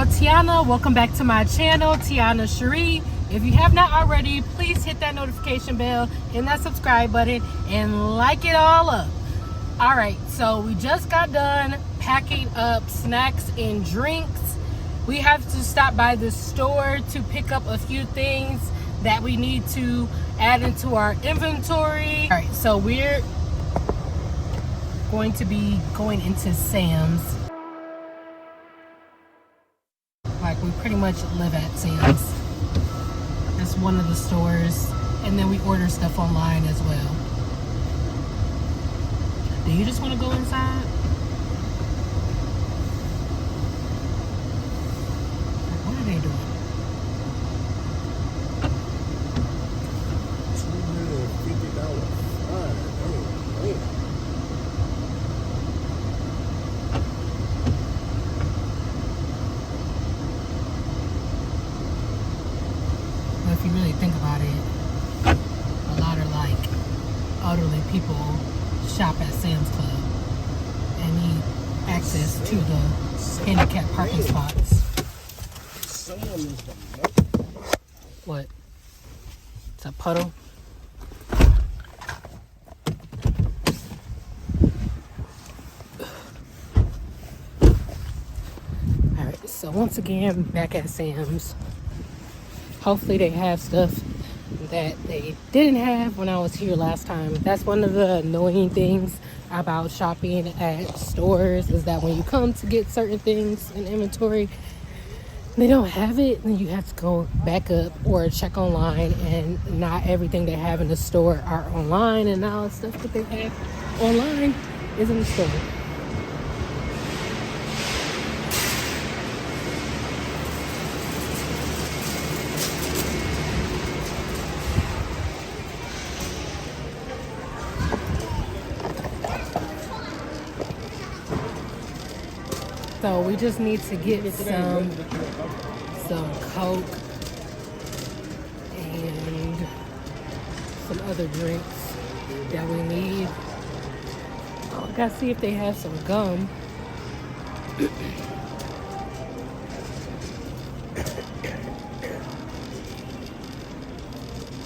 Tiana, welcome back to my channel, Tiana Cherie. If you have not already, please hit that notification bell and that subscribe button and like it all up. All right, so we just got done packing up snacks and drinks. We have to stop by the store to pick up a few things that we need to add into our inventory. All right, so we're going to be going into Sam's. Like, we pretty much live at Sam's. That's one of the stores. And then we order stuff online as well. Do you just want to go inside? What are they doing? $250. If you really think about it, a lot of like elderly people shop at Sam's Club and need access to the handicapped parking spots. What? It's a puddle? Alright, so once again, back at Sam's. Hopefully they have stuff that they didn't have when I was here last time. That's one of the annoying things about shopping at stores, is that when you come to get certain things in inventory, they don't have it, and you have to go back up or check online, and not everything they have in the store are online, and now the stuff that they have online is in the store. So we just need to get some Coke and some other drinks that we need. Oh, I gotta see if they have some gum.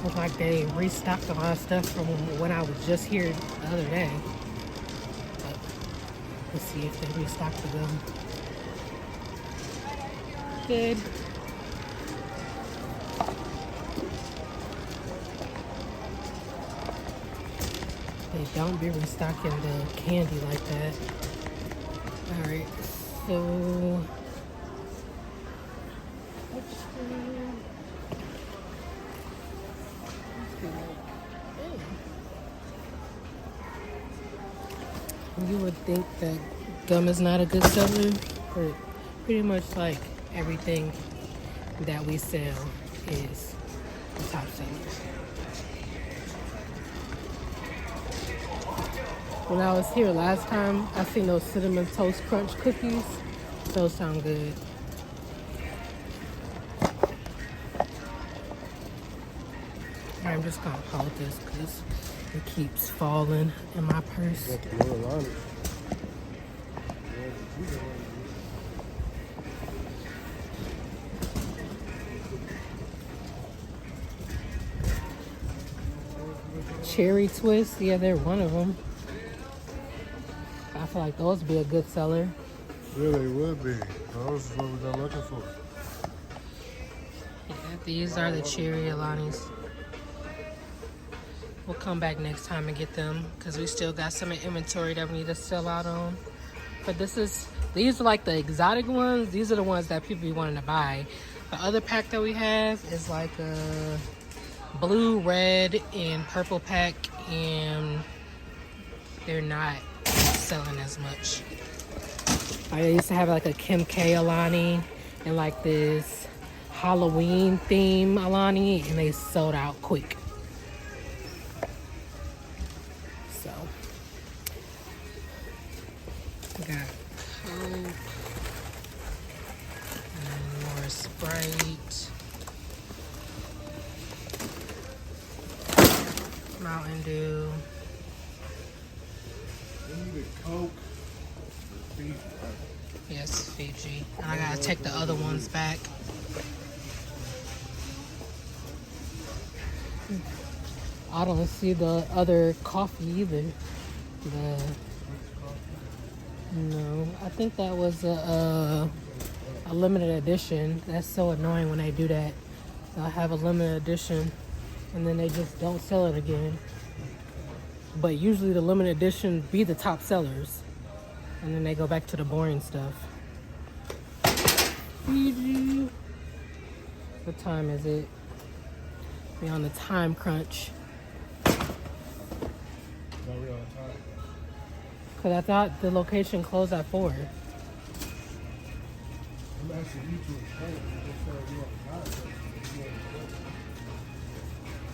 Looks like they restocked a lot of stuff from when I was just here the other day. But let's see if they restocked the gum. Good. They don't be restocking the candy like that. Alright, so you would think that gum is not a good seller, but pretty much like everything that we sell is the top seller. When I was here last time, I seen those cinnamon toast crunch cookies. Those sound good. I'm just gonna hold this because it keeps falling in my purse. Cherry Twist, yeah, they're one of them. I feel like those would be a good seller. Yeah, they would be. Those is what we're looking for. Yeah, these are the cherry Alanis. We'll come back next time and get them because we still got some in inventory that we need to sell out on. But these are like the exotic ones. These are the ones that people be wanting to buy. The other pack that we have is like a blue, red, and purple pack, and they're not selling as much. I used to have like a Kim K Alani and like this Halloween theme Alani, and they sold out quick. So we got Coke and more Sprite, Mountain Dew. We need a Coke Yes, Fiji. And I gotta take the other ones back. I don't see the other coffee either. No, I think that was a limited edition. That's so annoying when they do that. They'll have a limited edition and then they just don't sell it again. But usually the limited edition be the top sellers. And then they go back to the boring stuff. Fiji. What time is it? We on the time crunch. Cause I thought the location closed at 4.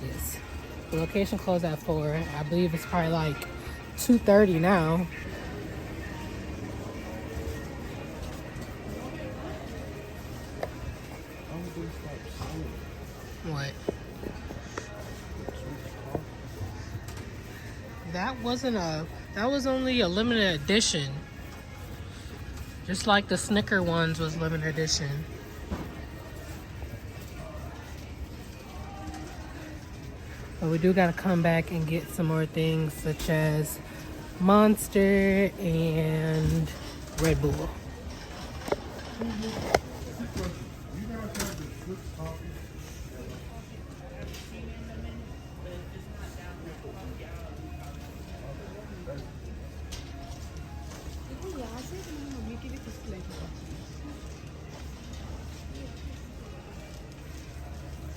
Yes. The location closed at 4. I believe it's probably like 2:30 now. What? That was only a limited edition. Just like the Snicker ones was limited edition. But we do gotta come back and get some more things such as Monster and Red Bull.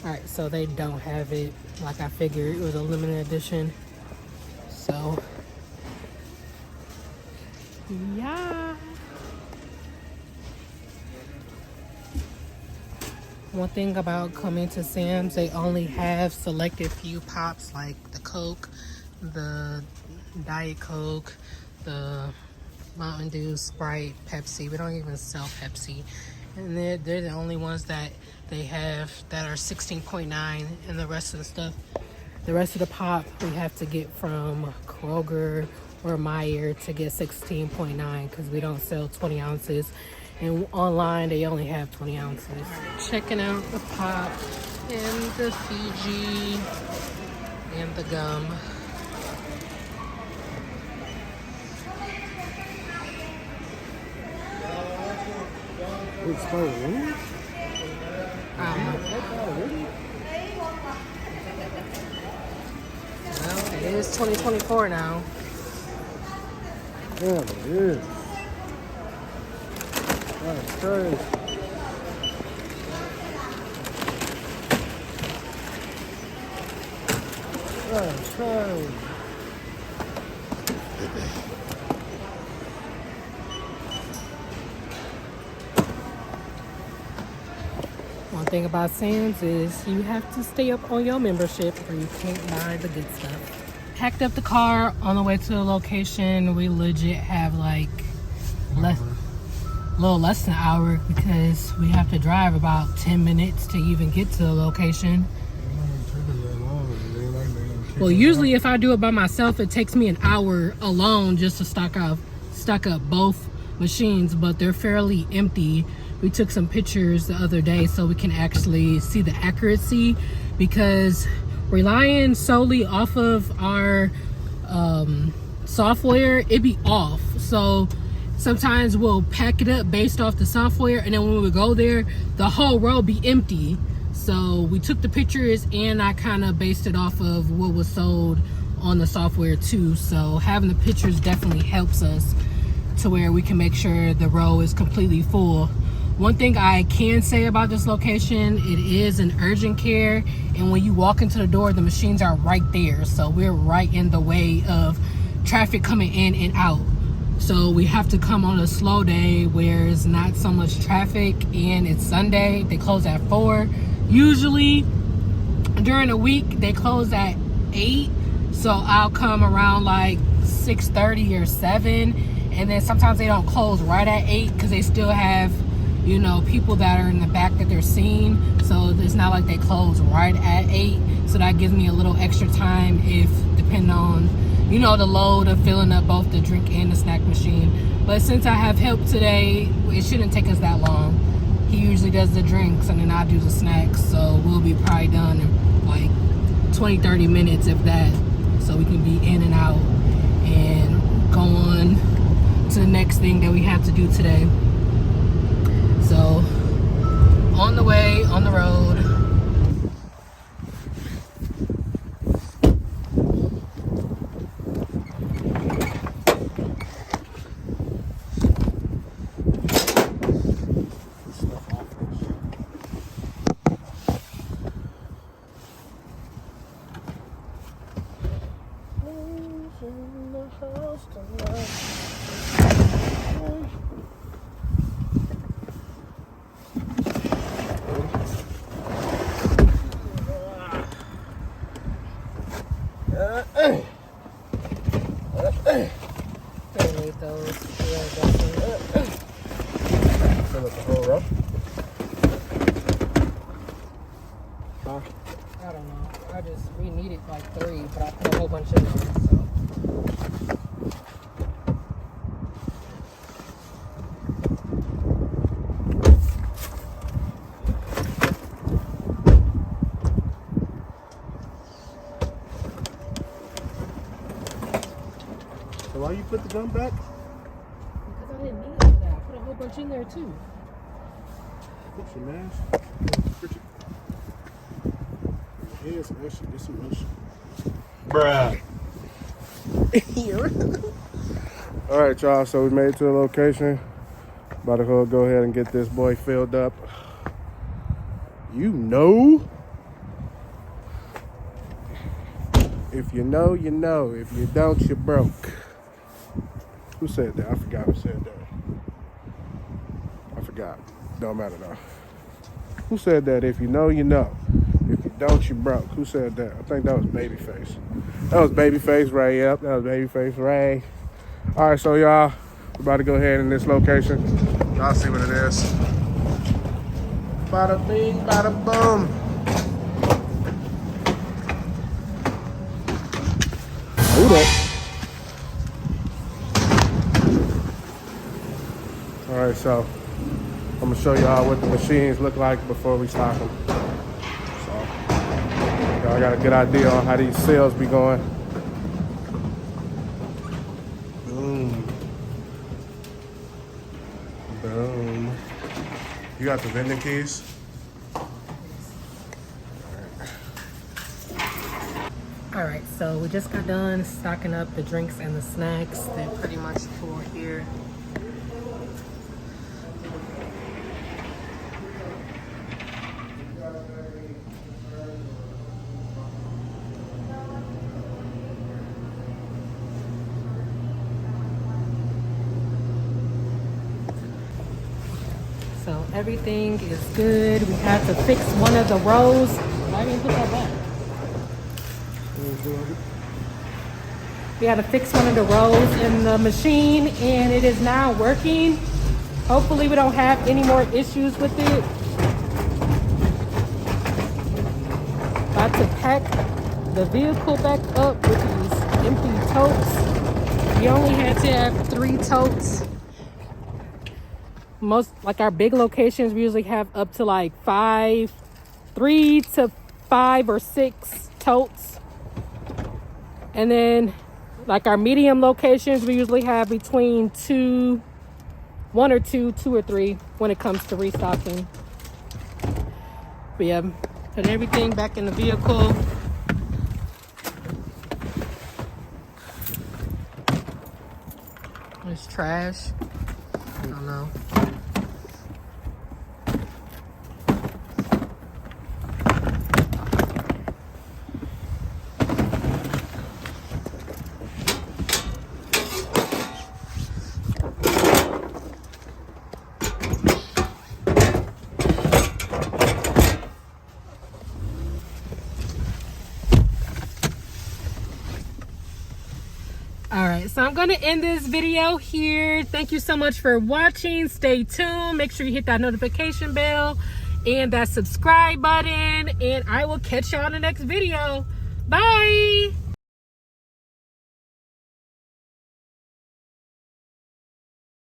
Alright, so they don't have it like I figured. It was a limited edition. So, yeah. One thing about coming to Sam's, they only have selected few pops like the Coke, the Diet Coke, the Mountain Dew, Sprite, Pepsi. We don't even sell Pepsi. And they're the only ones that they have that are 16.9, and the rest of the stuff, the rest of the pop we have to get from Kroger or Meyer to get 16.9 because we don't sell 20 ounces. And online they only have 20 ounces. Checking out the pop and the Fiji and the gum. It's so rude. Well, it is 2024 now. Yeah, it is. That's crazy. That's crazy. One thing about Sam's is you have to stay up on your membership or you can't buy the good stuff. Packed up the car on the way to the location. We legit have like a little less than an hour because we have to drive about 10 minutes to even get to the location. Well, usually if I do it by myself, it takes me an hour alone just to stock up both machines, but they're fairly empty. We took some pictures the other day so we can actually see the accuracy, because relying solely off of our software, it be off. So sometimes we'll pack it up based off the software, and then when we go there, the whole row be empty. So we took the pictures and I kind of based it off of what was sold on the software too. So having the pictures definitely helps us to where we can make sure the row is completely full. One thing I can say about this location, it is an urgent care, and when you walk into the door, the machines are right there. So we're right in the way of traffic coming in and out. So we have to come on a slow day where it's not so much traffic, and it's Sunday. They close at 4. Usually during the week they close at 8. So I'll come around like 6:30 or 7, and then sometimes they don't close right at 8 because they still have, you know, people that are in the back that they're seeing. So it's not like they close right at 8. So that gives me a little extra time if, depending on, you know, the load of filling up both the drink and the snack machine. But since I have help today, it shouldn't take us that long. He usually does the drinks and then I do the snacks, so we'll be probably done in like 20-30 minutes if that, so we can be in and out and go on to the next thing that we have to do today. So on the way, on the road. Need those. Fill up the whole row. Huh? I don't know. We needed like 3, but I put a whole bunch in there. So. So why you put the gum back? Because I didn't need it for that. I put a whole bunch in there too. Fix your mask. Your hands actually get some lotion. Bruh. All right, y'all. So we made it to the location. About to go ahead and get this boy filled up. You know. If you know, you know. If you don't, you're broke. Who said that? I forgot who said that. I forgot. Don't matter though. Who said that? If you know, you know. If you don't, you broke. Who said that? I think that was Babyface. That was Babyface Ray. Yep, that was Babyface Ray. All right, so y'all, we're about to go ahead in this location. Y'all see what it is. Bada bing, bada boom. Hold up. All right, so I'm gonna show y'all what the machines look like before we stock them. So y'all got a good idea on how these sales be going. Boom. Boom. You got the vending keys? All right, so we just got done stocking up the drinks and the snacks. They're pretty much full here. So everything is good. We had to fix one of the rows. Why didn't you put that back? We had to fix one of the rows in the machine and it is now working. Hopefully we don't have any more issues with it. About to pack the vehicle back up with these empty totes. We only had to have 3 totes. Most, like our big locations, we usually have up to like 3 to 5 or 6 totes. And then like our medium locations, we usually have between 1 or 2 or 3 when it comes to restocking. But yeah, put everything back in the vehicle. It's trash. I don't know. All right, so I'm gonna end this video here. Thank you so much for watching. Stay tuned. Make sure you hit that notification bell and that subscribe button, and I will catch you on the next video. Bye.